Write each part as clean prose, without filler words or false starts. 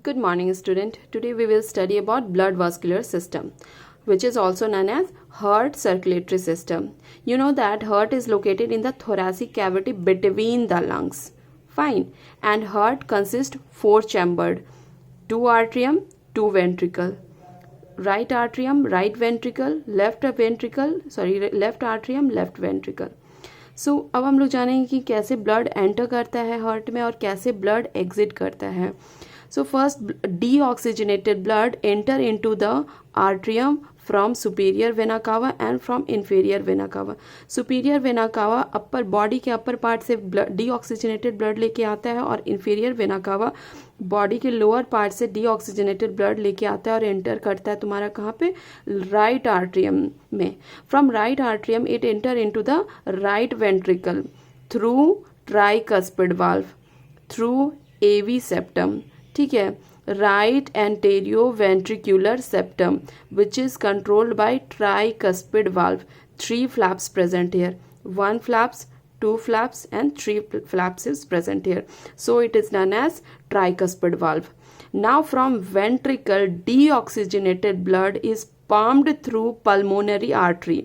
Good morning, student. Today we will study about blood vascular system, which is also known as heart circulatory system. You know that heart is located in the thoracic cavity between the lungs. Fine. And heart consists four chambered, two atrium, two ventricle. Right atrium, right ventricle, left atrium, left ventricle. सो अब हम लोग जानेंगे कि कैसे blood enter करता है heart में और कैसे ब्लड एग्जिट करता है. So first, deoxygenated blood enter into the atrium from superior vena cava and from inferior vena cava. Superior vena cava upper body के अपर पार्ट से deoxygenated blood लेके आता है और inferior vena cava बॉडी के lower part से deoxygenated blood लेके आता है और एंटर करता है तुम्हारा कहाँ पे, राइट आर्ट्रियम में. From right atrium it enter into the right ventricle through tricuspid valve through AV septum. ठीक है, right antero ventricular septum which is controlled by tricuspid valve. Three flaps present here, one flaps, two flaps and three flaps is present here, so it is known as tricuspid valve. Now from ventricle deoxygenated blood is pumped through pulmonary artery.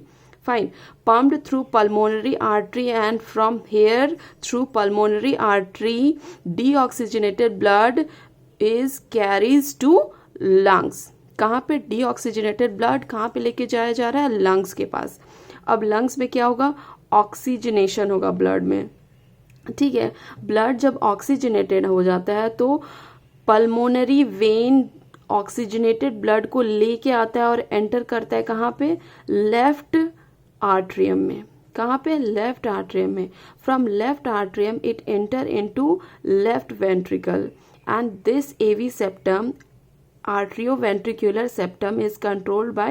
Fine, pumped through pulmonary artery, and from here through pulmonary artery deoxygenated blood is carries to lungs. कहाँ पे deoxygenated blood कहाँ पे लेके जाया जा रहा है, lungs के पास. अब lungs में क्या होगा, ऑक्सीजनेशन होगा ब्लड में. ठीक है, ब्लड जब ऑक्सीजनेटेड हो जाता है तो पल्मोनरी वेन ऑक्सीजनेटेड ब्लड को लेके आता है और एंटर करता है कहाँ पे, लेफ्ट आर्ट्रियम में. कहाँ पे, लेफ्ट आर्ट्रियम में. From left atrium it enter into left ventricle and this AV septum arterioventricular septum is controlled by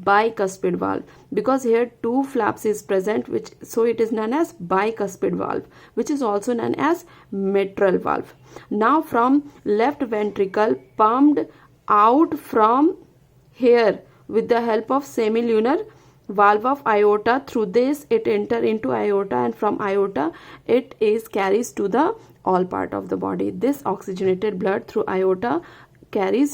bicuspid valve, because here two flaps is present, which so it is known as bicuspid valve, which is also known as mitral valve. Now from left ventricle pumped out from here with the help of semilunar valve of aorta. Through this it enter into aorta, and from aorta it is carries to the all part of the body. This oxygenated blood through aorta carries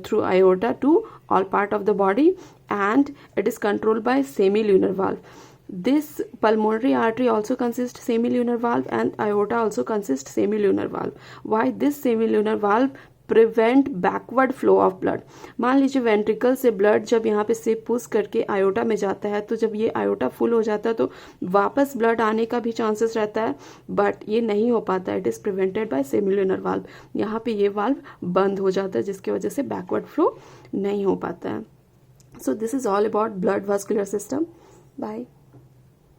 through aorta to all part of the body, and it is controlled by semilunar valve. This pulmonary artery also consists semilunar valve, and aorta also consists semilunar valve. Why this semilunar valve prevent backward flow of blood. मान लीजिए ventricle से blood जब यहाँ पे से push करके iota में जाता है, तो जब ये आयोटा फुल हो जाता है तो वापस ब्लड आने का भी चांसेस रहता है, बट ये नहीं हो पाता है. It is prevented by semilunar valve. यहाँ पे ये वाल्व बंद हो जाता है, जिसकी वजह से बैकवर्ड फ्लो नहीं हो पाता है. So this is all about blood vascular system. Bye.